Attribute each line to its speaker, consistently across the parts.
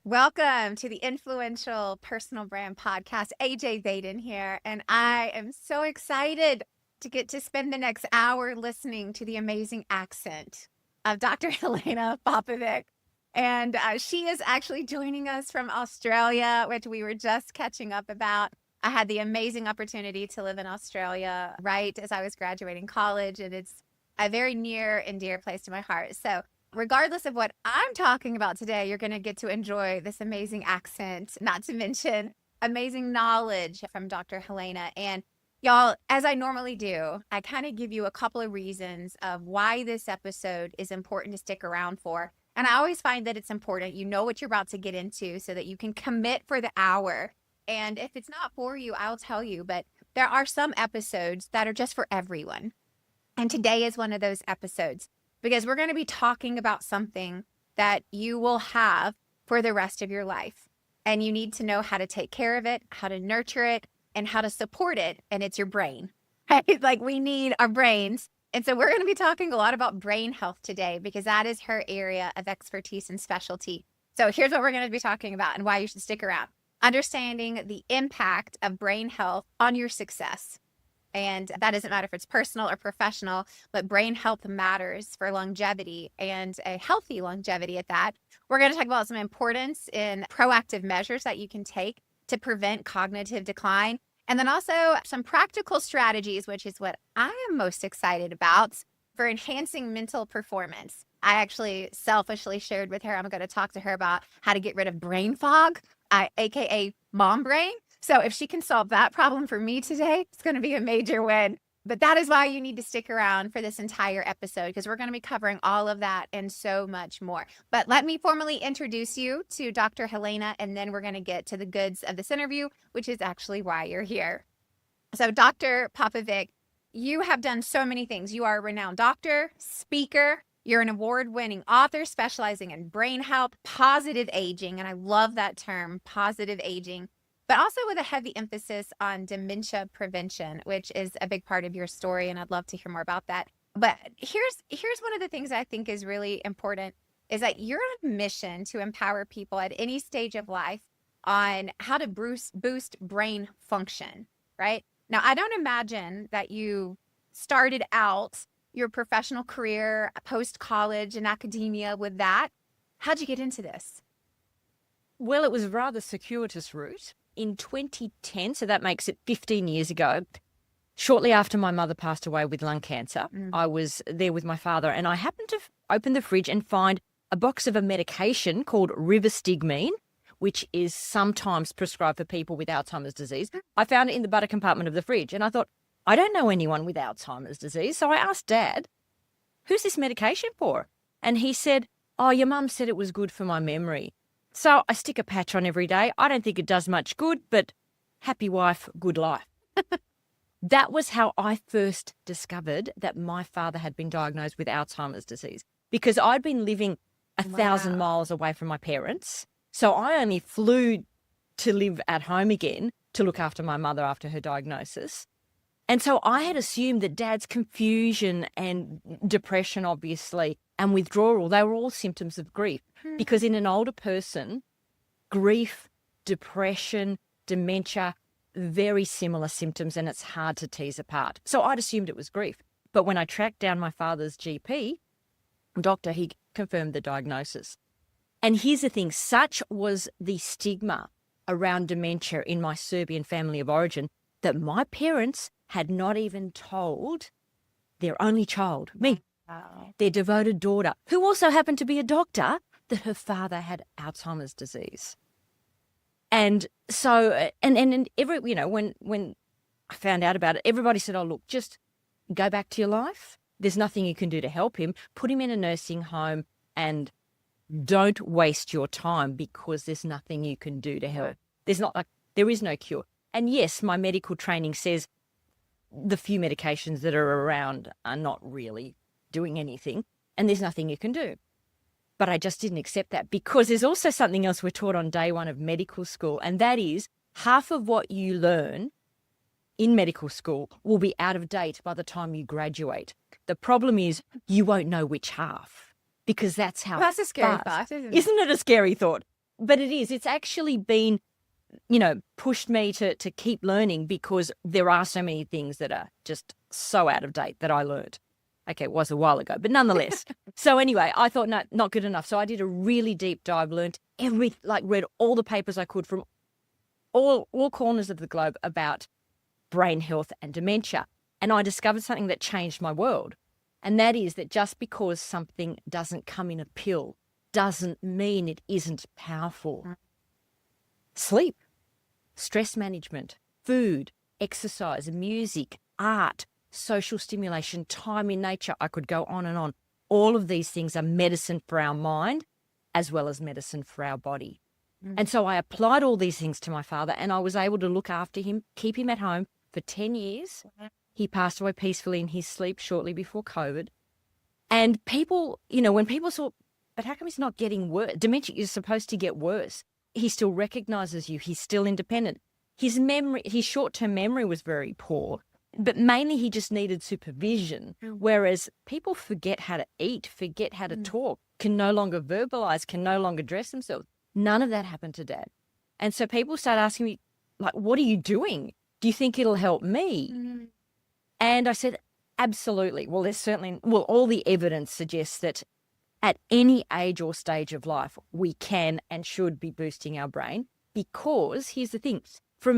Speaker 1: Welcome to the Influential Personal Brand Podcast. AJ Vaden here, and I am so excited to get to spend the next hour listening to the amazing accent of Dr. Helena Popovic. And she is actually joining us from Australia, which we were just catching up about. I had the amazing opportunity to live in Australia right as I was graduating college, and it's a very near and dear place to my heart. So regardless of what I'm talking about today, you're going to get to enjoy this amazing accent, not to mention amazing knowledge from Dr. Helena. And y'all, as I normally do, I kind of give you a couple of reasons of why this episode is important to stick around for. And I always find that it's important. You know what you're about to get into so that you can commit for the hour. And if it's not for you, I'll tell you. But there are some episodes that are just for everyone. And today is one of those episodes, because we're going to be talking about something that you will have for the rest of your life. And you need to know how to take care of it, how to nurture it, and how to support it. And it's your brain, right? Like, we need our brains. And so we're going to be talking a lot about brain health today, because that is her area of expertise and specialty. So here's what we're going to be talking about and why you should stick around. Understanding the impact of brain health on your success. And that doesn't matter if it's personal or professional, but brain health matters for longevity, and a healthy longevity at that. We're going to talk about some importance in proactive measures that you can take to prevent cognitive decline. And then also some practical strategies, which is what I am most excited about, for enhancing mental performance. I actually selfishly shared with her, I'm going to talk to her about how to get rid of brain fog, aka mom brain. So if she can solve that problem for me today, it's going to be a major win. But that is why you need to stick around for this entire episode, because we're going to be covering all of that and so much more. But let me formally introduce you to Dr. Helena, and then we're going to get to the goods of this interview, which is actually why you're here. So Dr. Popovic, you have done so many things. You are a renowned doctor, speaker. You're an award-winning author specializing in brain health, positive aging, and I love that term, positive aging, but also with a heavy emphasis on dementia prevention, which is a big part of your story, and I'd love to hear more about that. But here's one of the things I think is really important, is that you're on a mission to empower people at any stage of life on how to boost brain function, right? Now, I don't imagine that you started out your professional career post-college and academia with that. How'd you get into this?
Speaker 2: Well, it was a rather circuitous route. In 2010, so that makes it 15 years ago, shortly after my mother passed away with lung cancer, I was there with my father, and I happened to open the fridge and find a box of a medication called rivastigmine, which is sometimes prescribed for people with Alzheimer's disease. I found it in the butter compartment of the fridge, and I thought, I don't know anyone with Alzheimer's disease. So I asked Dad, who's this medication for? And he said, oh, your mum said it was good for my memory. So I stick a patch on every day. I don't think it does much good, but happy wife, good life. That was how I first discovered that my father had been diagnosed with Alzheimer's disease, because I'd been living 1,000 miles away from my parents. So I only flew to live at home again to look after my mother after her diagnosis. And so I had assumed that Dad's confusion and depression, obviously, and withdrawal, they were all symptoms of grief. Because in an older person, grief, depression, dementia, very similar symptoms, and it's hard to tease apart. So I'd assumed it was grief. But when I tracked down my father's GP, doctor, he confirmed the diagnosis. And here's the thing, such was the stigma around dementia in my Serbian family of origin that my parents had not even told their only child, me, their devoted daughter, who also happened to be a doctor, that her father had Alzheimer's disease. And so, and every, when I found out about it, everybody said, oh, look, just go back to your life. There's nothing you can do to help him. Put him in a nursing home and don't waste your time, because there's nothing you can do to help. There is no cure. And yes, my medical training says the few medications that are around are not really doing anything, and there's nothing you can do. But I just didn't accept that, because there's also something else we're taught on day one of medical school, and that is half of what you learn in medical school will be out of date by the time you graduate. The problem is you won't know which half, because that's how
Speaker 1: Well, that's a scary thought, isn't it?
Speaker 2: Isn't it a scary thought? but it is. It's actually been, pushed me to keep learning because there are so many things that are just so out of date that I learned. Okay, it was a while ago, but nonetheless. So anyway, I thought, no, not good enough. So I did a really deep dive, read all the papers I could from all corners of the globe about brain health and dementia. And I discovered something that changed my world. And that is that just because something doesn't come in a pill doesn't mean it isn't powerful. Sleep, stress management, food, exercise, music, art, social stimulation, time in nature. I could go on and on. All of these things are medicine for our mind as well as medicine for our body. And so I applied all these things to my father, and I was able to look after him, keep him at home for 10 years. He passed away peacefully in his sleep shortly before COVID. And people, when people saw, but how come he's not getting worse? Dementia is supposed to get worse. He still recognizes you. He's still independent. His short-term memory was very poor, but mainly he just needed supervision. Whereas people forget how to eat, forget how to talk, can no longer verbalize, can no longer dress themselves. None of that happened to Dad. And so people start asking me, like, what are you doing? Do you think it'll help me? And I said, absolutely. Well, all the evidence suggests that at any age or stage of life, we can and should be boosting our brain, because here's the thing, from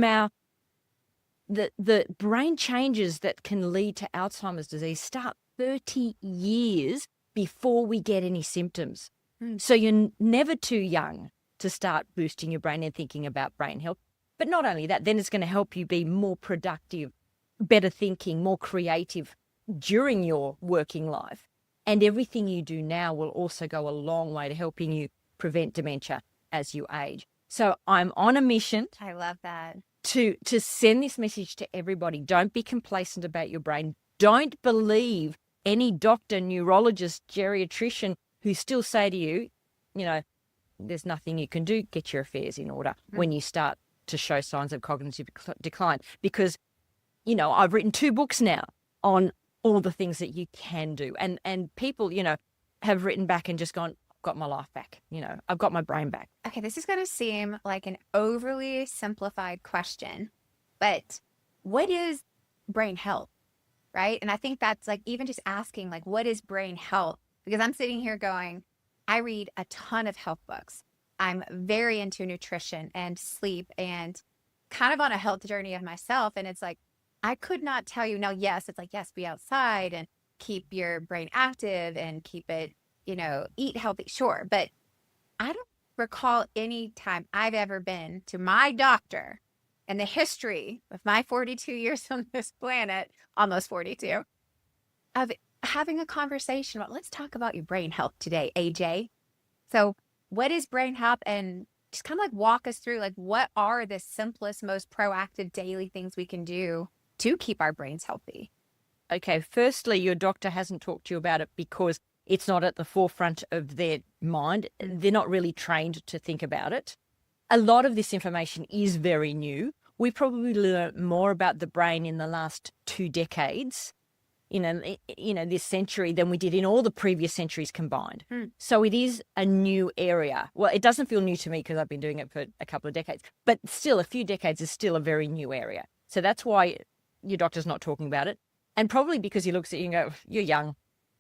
Speaker 2: the brain changes that can lead to Alzheimer's disease start 30 years before we get any symptoms. So you're never too young to start boosting your brain and thinking about brain health. But not only that, then it's going to help you be more productive, better thinking, more creative during your working life. And everything you do now will also go a long way to helping you prevent dementia as you age. So I'm on a mission.
Speaker 1: I love that.
Speaker 2: To send this message to everybody. Don't be complacent about your brain. Don't believe any doctor, neurologist, geriatrician who still say to you, there's nothing you can do. Get your affairs in order when you start to show signs of cognitive decline. Because, I've written 2 books now on all the things that you can do. And people, have written back and just gone, I've got my life back. I've got my brain back.
Speaker 1: Okay, this is going to seem like an overly simplified question, but what is brain health, right? And I think that's like even just asking, like, what is brain health? Because I'm sitting here going, I read a ton of health books. I'm very into nutrition and sleep and kind of on a health journey of myself. And it's like, I could not tell you now. Yes, it's like, yes, be outside and keep your brain active and keep it, eat healthy. Sure. But I don't recall any time I've ever been to my doctor in the history of my 42 years on this planet, almost 42, of having a conversation about, let's talk about your brain health today, AJ. So what is brain health? And just kind of like walk us through, like, what are the simplest, most proactive daily things we can do to keep our brains healthy?
Speaker 2: Okay, firstly, your doctor hasn't talked to you about it because it's not at the forefront of their mind. They're not really trained to think about it. A lot of this information is very new. We probably learned more about the brain in the last 2 decades, this century than we did in all the previous centuries combined. So it is a new area. Well, it doesn't feel new to me because I've been doing it for a couple of decades, but still a few decades is still a very new area. So that's why your doctor's not talking about it. And probably because he looks at you and goes, you're young,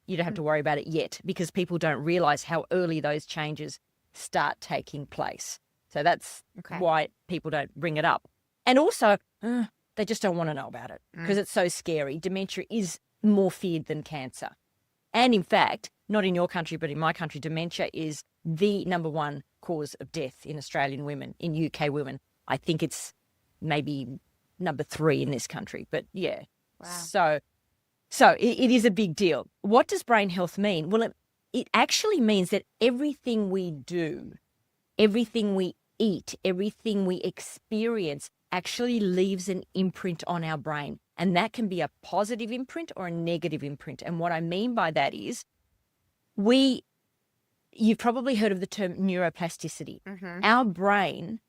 Speaker 2: you don't have to worry about it yet, because people don't realize how early those changes start taking place. So that's why people don't bring it up. And also, they just don't want to know about it because it's so scary. Dementia is more feared than cancer. And in fact, not in your country, but in my country, dementia is the number 1 cause of death in Australian women, in UK women. I think it's maybe number 3 in this country, but yeah. Wow. So it is a big deal. What does brain health mean? Well, it actually means that everything we do, everything we eat, everything we experience actually leaves an imprint on our brain. And that can be a positive imprint or a negative imprint. And what I mean by that is you've probably heard of the term neuroplasticity. Our brain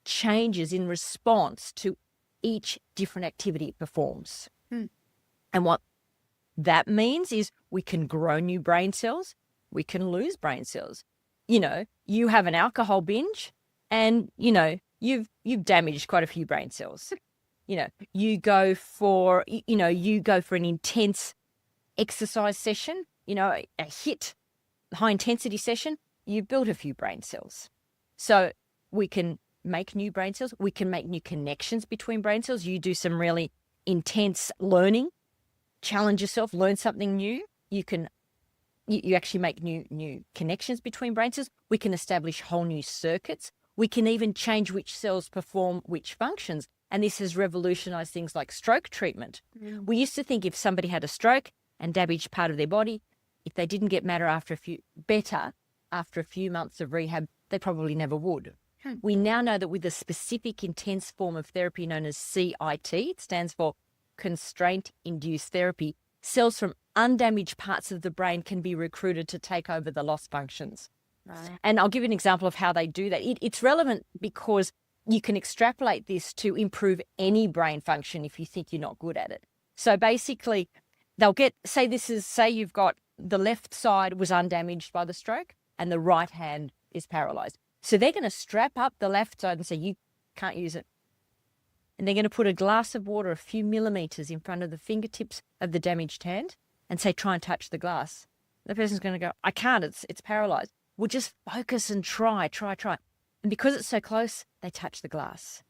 Speaker 2: changes in response to each different activity it performs. And what that means is we can grow new brain cells, we can lose brain cells. you have an alcohol binge and, you've damaged quite a few brain cells. You go for an intense exercise session, a HIIT, high intensity session, you've built a few brain cells. So we can make new brain cells. We can make new connections between brain cells. You do some really intense learning, challenge yourself, learn something new. You actually make new connections between brain cells. We can establish whole new circuits. We can even change which cells perform which functions. And this has revolutionized things like stroke treatment. We used to think if somebody had a stroke and damaged part of their body, if they didn't get better after a few months of rehab, they probably never would. We now know that with a specific intense form of therapy known as CIT, it stands for constraint-induced therapy, cells from undamaged parts of the brain can be recruited to take over the lost functions.
Speaker 1: Right.
Speaker 2: And I'll give you an example of how they do that. It's relevant because you can extrapolate this to improve any brain function if you think you're not good at it. So basically, say you've got the left side was undamaged by the stroke and the right hand is paralyzed. So they're going to strap up the left side and say, you can't use it. And they're going to put a glass of water a few millimeters in front of the fingertips of the damaged hand and say, try and touch the glass. The person's going to go, I can't, it's paralyzed. We'll just focus and try. And because it's so close, they touch the glass.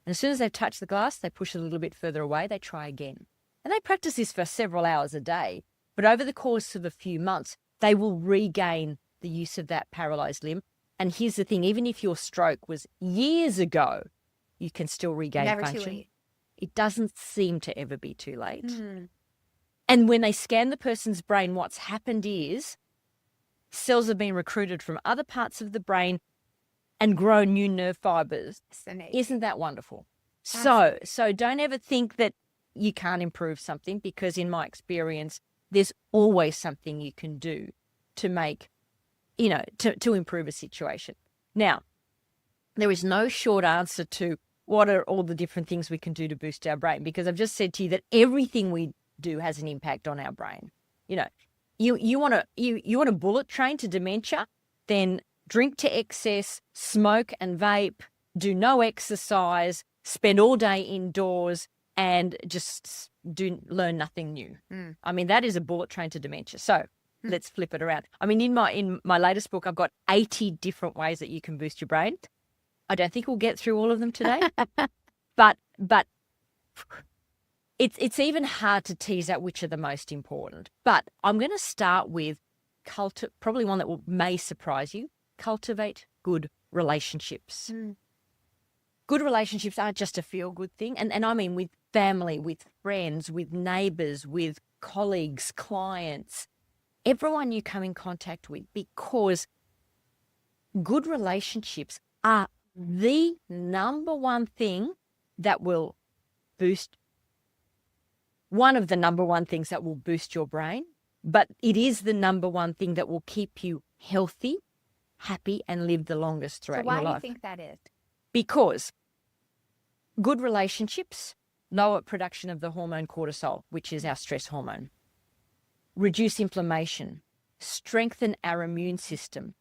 Speaker 2: And as soon as they've touched the glass, they push it a little bit further away, they try again. And they practice this for several hours a day. But over the course of a few months, they will regain the use of that paralyzed limb. And here's the thing, even if your stroke was years ago, you can still regain function.
Speaker 1: Never too late.
Speaker 2: It doesn't seem to ever be too late. And when they scan the person's brain, what's happened is cells have been recruited from other parts of the brain and grow new nerve fibers. Isn't that wonderful? So don't ever think that you can't improve something, because in my experience, there's always something you can do to make, to improve a situation. Now, there is no short answer to what are all the different things we can do to boost our brain, because I've just said to you that everything we do has an impact on our brain. You want to bullet train to dementia, then drink to excess, smoke and vape, do no exercise, spend all day indoors, and just learn nothing new. I mean, that is a bullet train to dementia. So let's flip it around. I mean, in my latest book, I've got 80 different ways that you can boost your brain. I don't think we'll get through all of them today, but it's even hard to tease out which are the most important. But I'm going to start with probably one that may surprise you. Cultivate good relationships. Good relationships aren't just a feel-good thing. And I mean with family, with friends, with neighbors, with colleagues, clients, everyone you come in contact with, because good relationships are the number one thing that will one of the number one things that will boost your brain, but it is the number one thing that will keep you healthy, happy, and live the longest throughout your life.
Speaker 1: So why do you think that is?
Speaker 2: Because good relationships lower production of the hormone cortisol, which is our stress hormone, reduce inflammation, strengthen our immune system,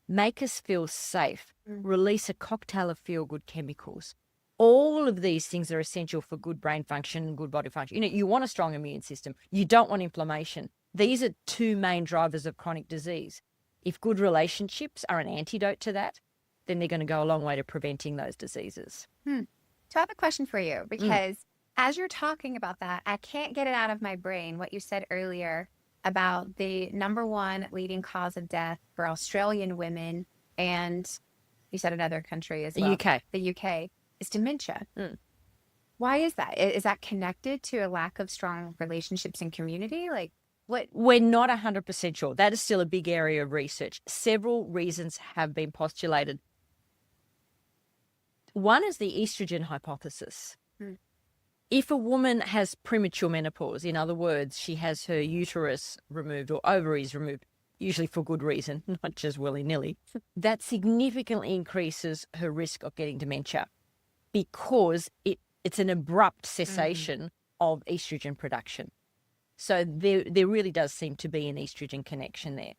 Speaker 2: make us feel safe, release a cocktail of feel-good chemicals. All of these things are essential for good brain function and good body function. You want a strong immune system. You don't want inflammation. These are two main drivers of chronic disease. If good relationships are an antidote to that, then they're going to go a long way to preventing those diseases.
Speaker 1: So I have a question for you, because as you're talking about that, I can't get it out of my brain what you said earlier about the number one leading cause of death for Australian women, and you said another country as well. The UK is dementia. Why is that? Is that connected to a lack of strong relationships and community? Like, what?
Speaker 2: We're not 100% sure. That is still a big area of research. Several reasons have been postulated. One is the estrogen hypothesis. If a woman has premature menopause, in other words, she has her uterus removed or ovaries removed, usually for good reason, not just willy-nilly, that significantly increases her risk of getting dementia, because it's an abrupt cessation of estrogen production. So there really does seem to be an estrogen connection there.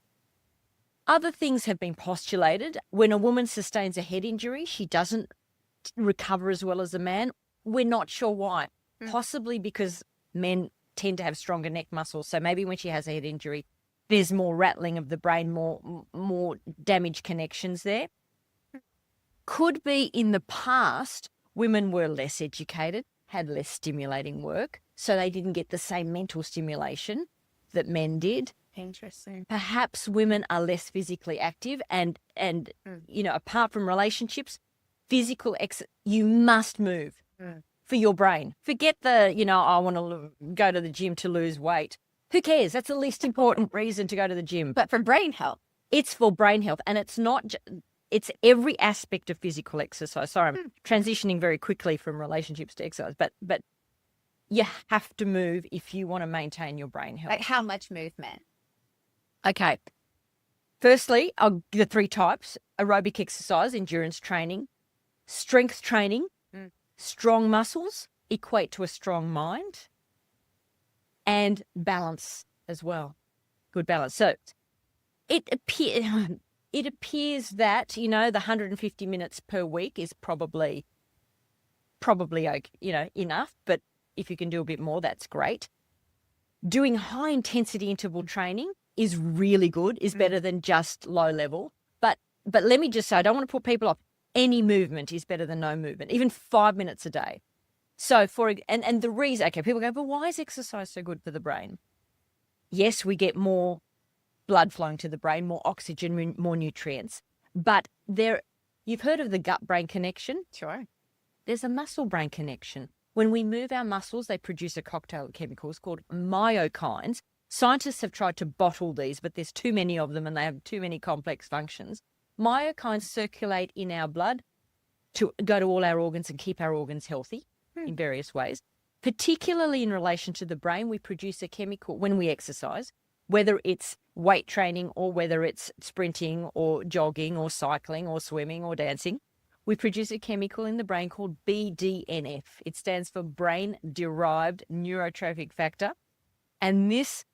Speaker 2: Other things have been postulated. When a woman sustains a head injury, she doesn't recover as well as a man. We're not sure why. Possibly because men tend to have stronger neck muscles. So maybe when she has a head injury, there's more rattling of the brain, more damaged connections there. Could be in the past, women were less educated, had less stimulating work, so they didn't get the same mental stimulation that men did.
Speaker 1: Interesting.
Speaker 2: Perhaps women are less physically active and apart from relationships, you must move for your brain. Forget I want to go to the gym to lose weight. Who cares? That's the least important reason to go to the gym.
Speaker 1: But for brain health.
Speaker 2: It's for brain health, and it's not it's every aspect of physical exercise. Sorry, I'm transitioning very quickly from relationships to exercise, but you have to move if you want to maintain your brain health.
Speaker 1: Like how much movement?
Speaker 2: Okay. Firstly, the 3 types: aerobic exercise, endurance training, strength training. Strong muscles equate to a strong mind, and balance as well. Good balance. So it appears that, the 150 minutes per week is probably okay, enough, but if you can do a bit more, that's great. Doing high intensity interval training is really good, is better than just low level. But let me just say, I don't want to put people off. Any movement is better than no movement, even 5 minutes a day. So and the reason, okay, people go, but why is exercise so good for the brain? Yes, we get more blood flowing to the brain, more oxygen, more nutrients. But you've heard of the gut-brain connection?
Speaker 1: Sure.
Speaker 2: There's a muscle-brain connection. When we move our muscles, they produce a cocktail of chemicals called myokines. Scientists have tried to bottle these, but there's too many of them and they have too many complex functions. Myokines circulate in our blood to go to all our organs and keep our organs healthy in various ways. Particularly in relation to the brain, we produce a chemical when we exercise, whether it's weight training or whether it's sprinting or jogging or cycling or swimming or dancing. We produce a chemical in the brain called BDNF. It stands for brain-derived neurotrophic factor. And this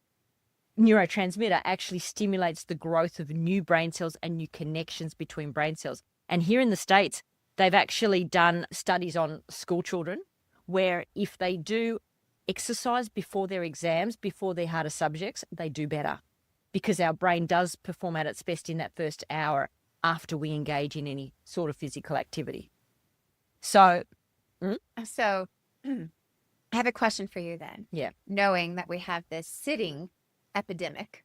Speaker 2: neurotransmitter actually stimulates the growth of new brain cells and new connections between brain cells. And here in the States, they've actually done studies on school children where if they do exercise before their exams, before their harder subjects, they do better because our brain does perform at its best in that first hour after we engage in any sort of physical activity. So
Speaker 1: I have a question for you then.
Speaker 2: Yeah.
Speaker 1: Knowing that we have this sitting epidemic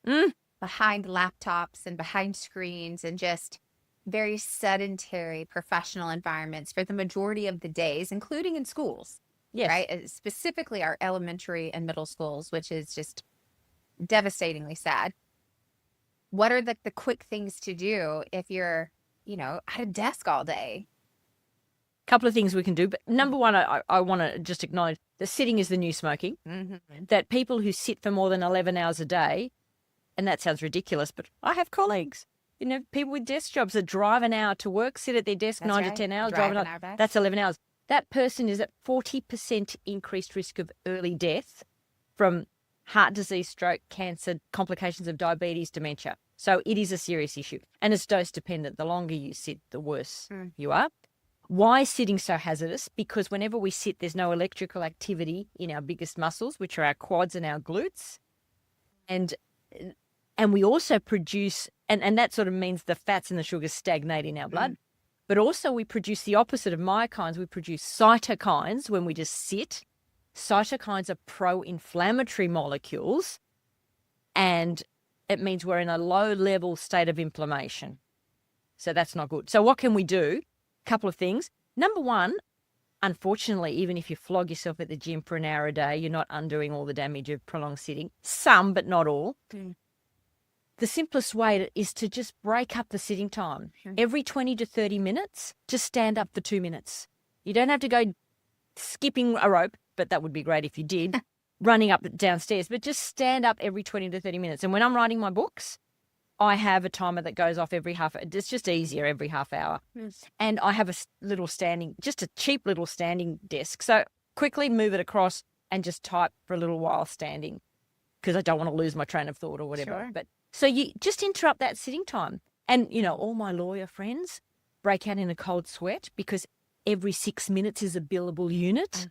Speaker 1: behind laptops and behind screens and just very sedentary professional environments for the majority of the days, including in schools.
Speaker 2: Yes.
Speaker 1: Right? Specifically our elementary and middle schools, which is just devastatingly sad. What are the quick things to do if you're, at a desk all day?
Speaker 2: Couple of things we can do. But number one, I want to just acknowledge that sitting is the new smoking. That people who sit for more than 11 hours a day, and that sounds ridiculous, but I have colleagues, people with desk jobs that drive an hour to work, sit at their desk 9 to 10 hours, drive an hour back. That's 11 hours. That person is at 40% increased risk of early death from heart disease, stroke, cancer, complications of diabetes, dementia. So it is a serious issue. And it's dose dependent. The longer you sit, the worse you are. Why is sitting so hazardous? Because whenever we sit, there's no electrical activity in our biggest muscles, which are our quads and our glutes. And we also produce, and that sort of means the fats and the sugars stagnate in our blood. But also we produce the opposite of myokines. We produce cytokines when we just sit. Cytokines are pro-inflammatory molecules, and it means we're in a low-level state of inflammation. So that's not good. So what can we do? Couple of things. Number one, unfortunately, even if you flog yourself at the gym for an hour a day, you're not undoing all the damage of prolonged sitting. Some, but not all. The simplest way is to just break up the sitting time. Every 20 to 30 minutes, just stand up for 2 minutes. You don't have to go skipping a rope, but that would be great if you did, running up downstairs, but just stand up every 20 to 30 minutes. And when I'm writing my books, I have a timer that goes off every half hour. It's just easier every half hour. And I have just a cheap little standing desk. So quickly move it across and just type for a little while standing because I don't want to lose my train of thought or whatever.
Speaker 1: Sure.
Speaker 2: But So you just interrupt that sitting time. And, all my lawyer friends break out in a cold sweat because every 6 minutes is a billable unit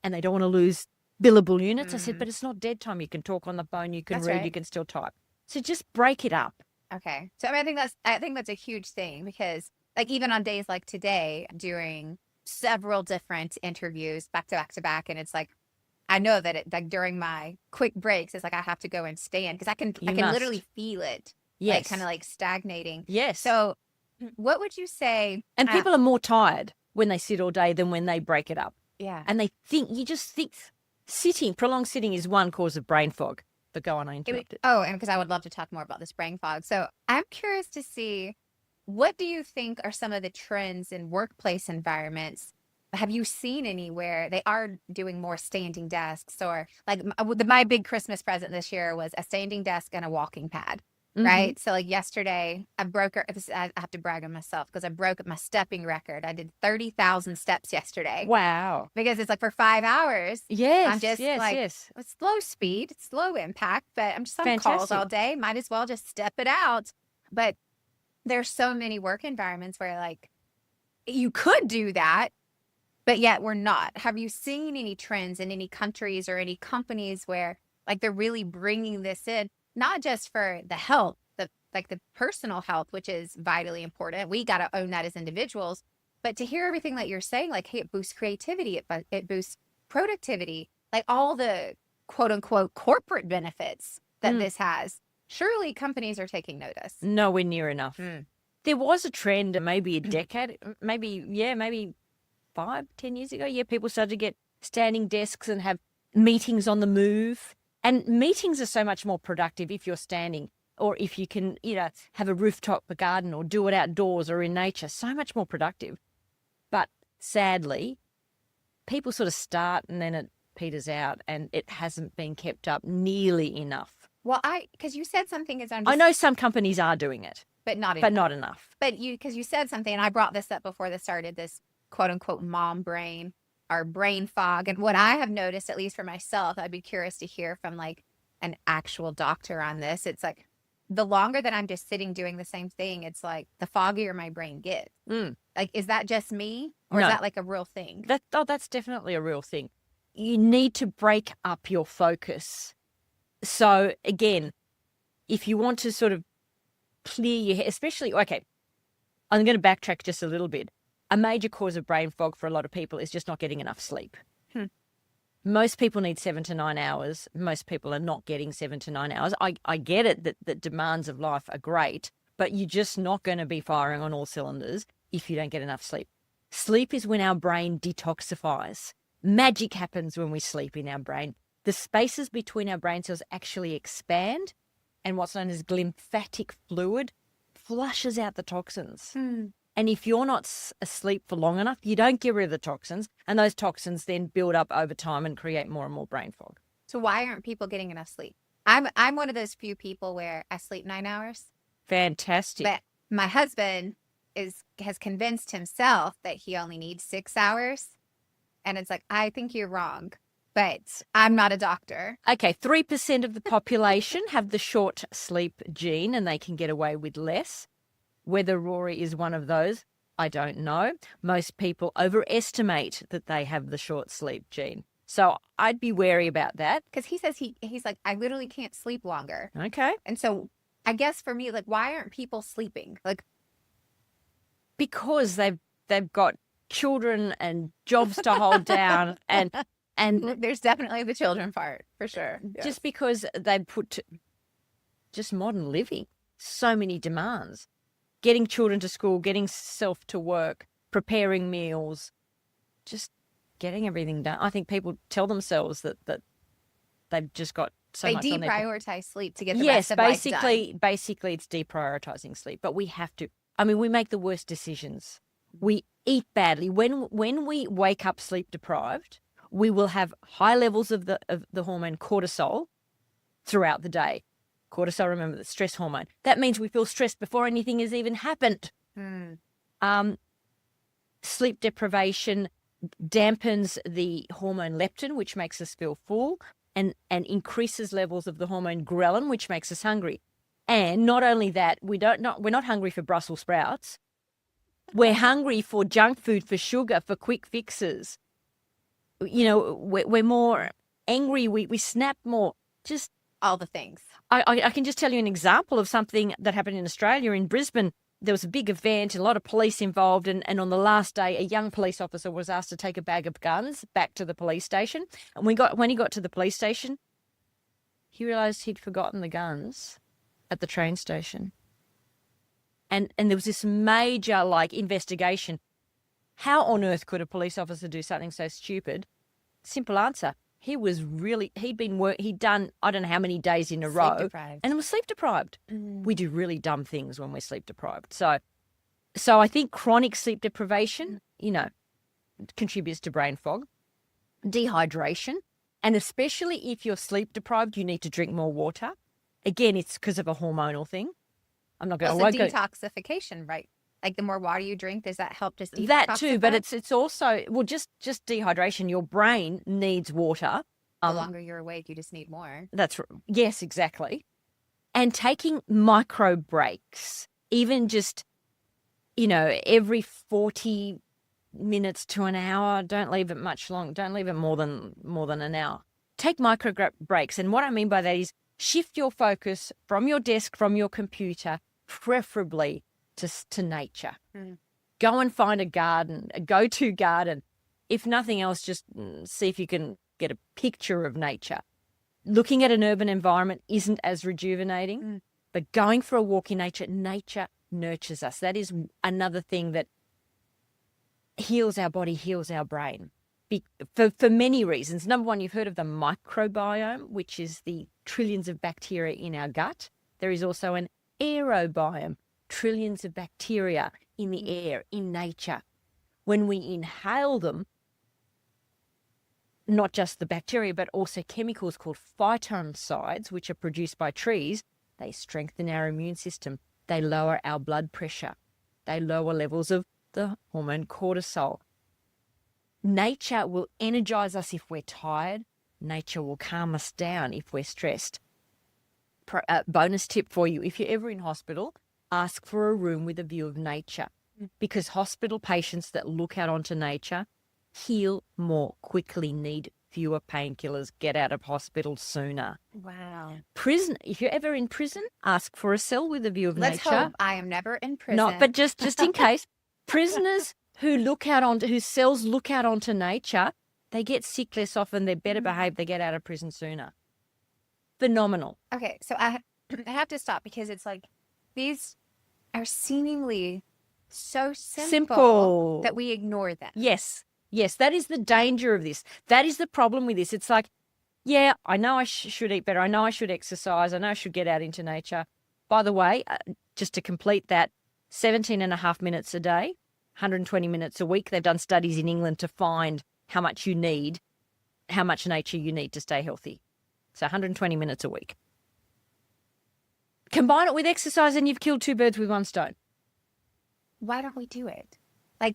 Speaker 2: and they don't want to lose billable units. I said, but it's not dead time. You can talk on the phone, you can
Speaker 1: That's
Speaker 2: read,
Speaker 1: right.
Speaker 2: you can still type. So just break it up.
Speaker 1: Okay. So I mean, I think that's a huge thing because like even on days like today, doing several different interviews back to back to back, and it's like I know that it like during my quick breaks, it's like I have to go and stand because I can literally feel it.
Speaker 2: Yes.
Speaker 1: Like kind of like stagnating.
Speaker 2: Yes.
Speaker 1: So what would you say?
Speaker 2: And people are more tired when they sit all day than when they break it up.
Speaker 1: Yeah.
Speaker 2: And you just think prolonged sitting is one cause of brain fog. But go on, I interrupted.
Speaker 1: And because I would love to talk more about this brain fog. So I'm curious to see, what do you think are some of the trends in workplace environments? Have you seen anywhere they are doing more standing desks, or like my big Christmas present this year was a standing desk and a walking pad, right? So like yesterday, I have to brag on myself because I broke my stepping record. I did 30,000 steps yesterday.
Speaker 2: Wow.
Speaker 1: Because it's like for 5 hours.
Speaker 2: Yes.
Speaker 1: I'm just it's slow speed, it's slow impact, but I'm just on calls all day. Might as well just step it out. But there's so many work environments where like you could do that, but yet we're not. Have you seen any trends in any countries or any companies where like they're really bringing this in, not just for the health, the personal health, which is vitally important. We got to own that as individuals. But to hear everything that you're saying, like, hey, it boosts creativity, it boosts productivity, like all the quote unquote corporate benefits that this has. Surely companies are taking notice.
Speaker 2: Nowhere near enough. There was a trend maybe a decade, maybe 5-10 years ago. Yeah, people started to get standing desks and have meetings on the move. And meetings are so much more productive if you're standing, or if you can, have a rooftop garden or do it outdoors or in nature. So much more productive. But sadly, people sort of start and then it peters out, and it hasn't been kept up nearly enough.
Speaker 1: Well, because you said something
Speaker 2: I know some companies are doing it,
Speaker 1: but not
Speaker 2: enough.
Speaker 1: But because you said something, and I brought this up before this started, this quote unquote mom brain or brain fog. And what I have noticed, at least for myself, I'd be curious to hear from like an actual doctor on this. It's like the longer that I'm just sitting doing the same thing, it's like the foggier my brain gets. Like, is that just me, or is that like a real thing?
Speaker 2: That's definitely a real thing. You need to break up your focus. So again, if you want to sort of clear your head, especially, okay, I'm going to backtrack just a little bit. A major cause of brain fog for a lot of people is just not getting enough sleep. Most people need 7 to 9 hours. Most people are not getting 7 to 9 hours. I get it that the demands of life are great, but you're just not going to be firing on all cylinders if you don't get enough sleep. Sleep is when our brain detoxifies. Magic happens when we sleep in our brain. The spaces between our brain cells actually expand, and what's known as lymphatic fluid flushes out the toxins. And if you're not asleep for long enough, you don't get rid of the toxins, and those toxins then build up over time and create more and more brain fog.
Speaker 1: So why aren't people getting enough sleep? I'm one of those few people where I sleep 9 hours.
Speaker 2: Fantastic.
Speaker 1: But my husband has convinced himself that he only needs 6 hours. And it's like, I think you're wrong, but I'm not a doctor.
Speaker 2: Okay, 3% of the population have the short sleep gene, and they can get away with less. Whether Rory is one of those, I don't know. Most people overestimate that they have the short sleep gene. So I'd be wary about that.
Speaker 1: Because he says he's like, I literally can't sleep longer.
Speaker 2: Okay.
Speaker 1: And so I guess for me, like, why aren't people sleeping? Like,
Speaker 2: because they've got children and jobs to hold down, and
Speaker 1: there's definitely the children part for sure.
Speaker 2: Yes. Just because they put just modern living, so many demands, getting children to school, getting self to work, preparing meals, just getting everything done. I think people tell themselves that they've just got so much on their plate.
Speaker 1: They deprioritize sleep to get the rest of life done.
Speaker 2: Basically it's deprioritizing sleep, but we have to. I mean, we make the worst decisions. We eat badly. When we wake up sleep deprived, we will have high levels of the hormone cortisol throughout the day. Cortisol, remember, the stress hormone. That means we feel stressed before anything has even happened. Sleep deprivation dampens the hormone leptin, which makes us feel full, and increases levels of the hormone ghrelin, which makes us hungry. And not only that, we're not hungry for Brussels sprouts. We're hungry for junk food, for sugar, for quick fixes. We're more angry. We snap more. Just
Speaker 1: all the things.
Speaker 2: I can just tell you an example of something that happened in Australia. In Brisbane, there was a big event, a lot of police involved, and on the last day, a young police officer was asked to take a bag of guns back to the police station. And when he got to the police station, he realised he'd forgotten the guns at the train station. And there was this major investigation. How on earth could a police officer do something so stupid? Simple answer. He'd done I don't know how many days in a row.
Speaker 1: Sleep-deprived.
Speaker 2: And was sleep deprived. We do really dumb things when we're sleep deprived. So I think chronic sleep deprivation, contributes to brain fog, dehydration, and especially if you're sleep deprived, you need to drink more water. Again, it's because of a hormonal thing. I'm not going to
Speaker 1: detoxification, right? Like the more water you drink, does that help just detoxify?
Speaker 2: That too, but it's also just dehydration. Your brain needs water.
Speaker 1: The longer you're awake, you just need more.
Speaker 2: Yes, exactly. And taking micro breaks, even just every 40 minutes to an hour. Don't leave it much long. Don't leave it more than an hour. Take micro breaks, and what I mean by that is shift your focus from your desk, from your computer, preferably to nature. Go and find a garden, a go-to garden. If nothing else, just see if you can get a picture of nature. Looking at an urban environment isn't as rejuvenating, but going for a walk in nature nurtures us. That is another thing that heals our body, heals our brain. For many reasons. Number one, you've heard of the microbiome, which is the trillions of bacteria in our gut. There is also an aerobiome, trillions of bacteria in the air, in nature. When we inhale them, not just the bacteria, but also chemicals called phytoncides, which are produced by trees, they strengthen our immune system. They lower our blood pressure. They lower levels of the hormone cortisol. Nature will energize us if we're tired. Nature will calm us down if we're stressed. Bonus tip for you, if you're ever in hospital, ask for a room with a view of nature, because hospital patients that look out onto nature heal more quickly, need fewer painkillers, get out of hospital sooner.
Speaker 1: Wow.
Speaker 2: If you're ever in prison, ask for a cell with a view of
Speaker 1: Let's
Speaker 2: nature.
Speaker 1: hope I am never in prison.
Speaker 2: No, but just in case, prisoners whose cells look out onto nature, they get sick less often, they're better behaved, they get out of prison sooner. Phenomenal.
Speaker 1: Okay, so I have to stop because it's like these are seemingly so simple that we ignore them.
Speaker 2: Yes, that is the danger of this. That is the problem with this. It's like, yeah, I know I should eat better. I know I should exercise. I know I should get out into nature. By the way, just to complete that, 17 and a half minutes a day, 120 minutes a week. They've done studies in England to find how much nature you need to stay healthy. So 120 minutes a week. Combine it with exercise and you've killed two birds with one stone.
Speaker 1: Why don't we do it?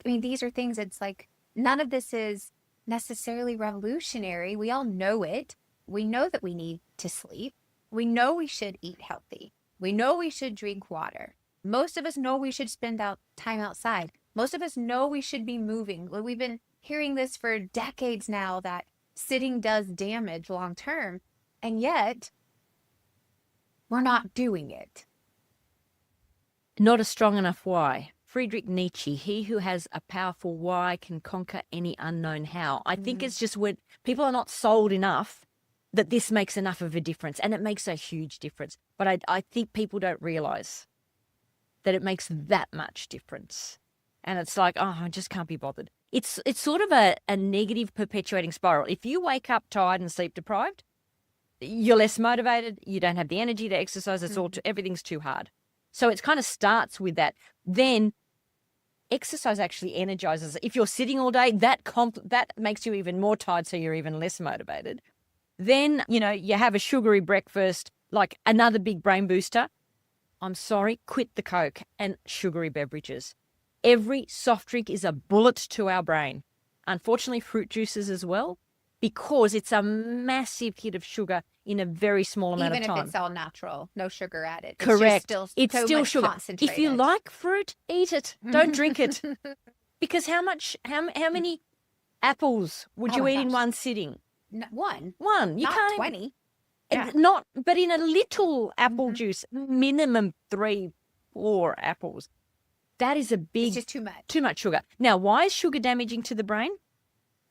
Speaker 1: These are things, it's like, none of this is necessarily revolutionary. We all know it. We know that we need to sleep. We know we should eat healthy. We know we should drink water. Most of us know we should spend time outside. Most of us know we should be moving. We've been hearing this for decades now, that sitting does damage long term, and yet we're not doing it.
Speaker 2: Not a strong enough why. Friedrich Nietzsche, he who has a powerful why can conquer any unknown how. I think it's just when people are not sold enough that this makes enough of a difference, and it makes a huge difference. But I think people don't realize that it makes that much difference. And it's like, oh, I just can't be bothered. It's sort of a negative perpetuating spiral. If you wake up tired and sleep deprived, you're less motivated, you don't have the energy to exercise, everything's too hard. So it kind of starts with that. Then exercise actually energizes. If you're sitting all day, that makes you even more tired, so you're even less motivated. Then, you have a sugary breakfast, like another big brain booster. I'm sorry, quit the Coke and sugary beverages. Every soft drink is a bullet to our brain. Unfortunately, fruit juices as well. because it's a massive hit of sugar in a very small amount
Speaker 1: Even
Speaker 2: of
Speaker 1: if
Speaker 2: time.
Speaker 1: it's all natural, no sugar added. It's
Speaker 2: Correct.
Speaker 1: just
Speaker 2: It's
Speaker 1: so
Speaker 2: still
Speaker 1: much
Speaker 2: sugar. If
Speaker 1: concentrated.
Speaker 2: you like fruit, eat it. Don't drink it. Because how many apples would
Speaker 1: Oh
Speaker 2: you
Speaker 1: my
Speaker 2: eat in
Speaker 1: gosh.
Speaker 2: one sitting?
Speaker 1: One,
Speaker 2: One. You
Speaker 1: not
Speaker 2: can't
Speaker 1: 20.
Speaker 2: And
Speaker 1: Yeah.
Speaker 2: not, but in a little apple
Speaker 1: Mhm.
Speaker 2: juice, minimum 3, 4 apples. That is a
Speaker 1: It's
Speaker 2: big,
Speaker 1: just too much.
Speaker 2: too much sugar. Now, why is sugar damaging to the brain?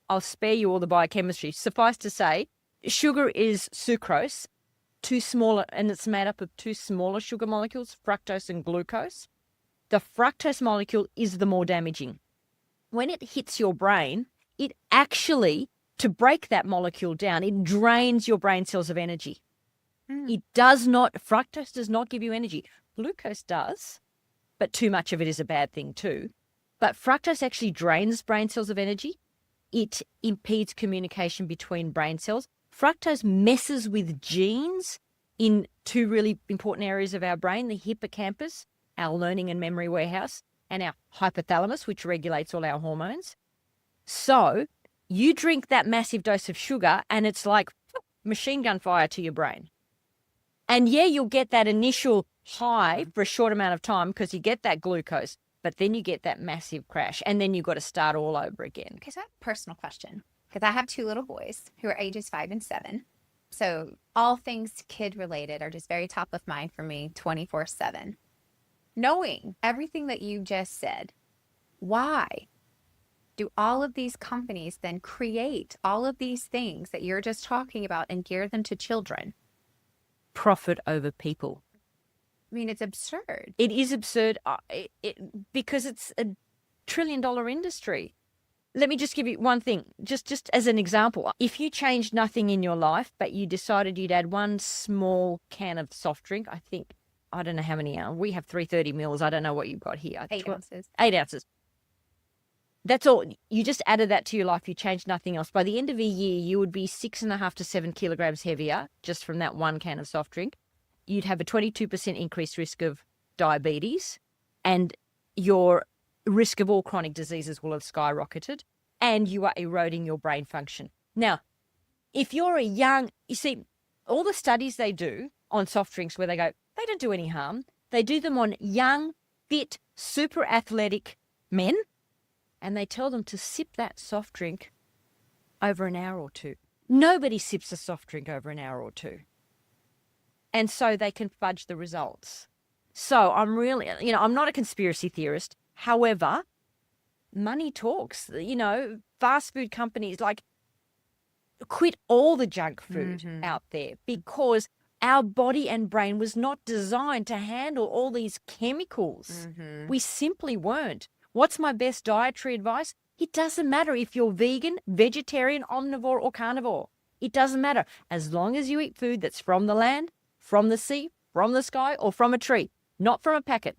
Speaker 2: I'll spare you all the biochemistry. Suffice to say, sugar is sucrose, two smaller, and it's made up of two smaller sugar molecules, fructose and glucose. The fructose molecule is the more damaging. When it hits your brain, it actually, to break that molecule down, it drains your brain cells of energy. It does not, fructose does not give you energy. Glucose does, but too much of it is a bad thing too. But fructose actually drains brain cells of energy. It impedes communication between brain cells. Fructose messes with genes in two really important areas of our brain, the hippocampus, our learning and memory warehouse, and our hypothalamus, which regulates all our hormones. So you drink that massive dose of sugar and it's like machine gun fire to your brain. And yeah, you'll get that initial high for a short amount of time because you get that glucose, but then you get that massive crash and then you've got to start all over again.
Speaker 1: Okay, so I have a personal question because I have two little boys who are ages 5 and 7. So all things kid related are just very top of mind for me 24/7. Knowing everything that you just said, why do all of these companies then create all of these things that you're just talking about and gear them to children?
Speaker 2: Profit over people.
Speaker 1: I mean, it's absurd.
Speaker 2: It is absurd because it's a $1 trillion industry. Let me just give you one thing, just as an example. If you changed nothing in your life, but you decided you'd add one small can of soft drink, I don't know how many ounces. We have 330 mils. I don't know what you've got here.
Speaker 1: 8 ounces.
Speaker 2: 8 ounces. That's all. You just added that to your life. You changed nothing else. By the end of a year, you would be 6.5 to 7 kilograms heavier just from that one can of soft drink. You'd have a 22% increased risk of diabetes, and your risk of all chronic diseases will have skyrocketed, and you are eroding your brain function. Now, if you're you see, all the studies they do on soft drinks where they go, they don't do any harm. They do them on young, fit, super athletic men, and they tell them to sip that soft drink over an hour or two. Nobody sips a soft drink over an hour or two. And so they can fudge the results. So I'm really, I'm not a conspiracy theorist. However, money talks. Fast food companies quit all the junk food out there because our body and brain was not designed to handle all these chemicals. We simply weren't. What's my best dietary advice? It doesn't matter if you're vegan, vegetarian, omnivore, or carnivore. It doesn't matter. As long as you eat food that's from the land, from the sea, from the sky, or from a tree, not from a packet.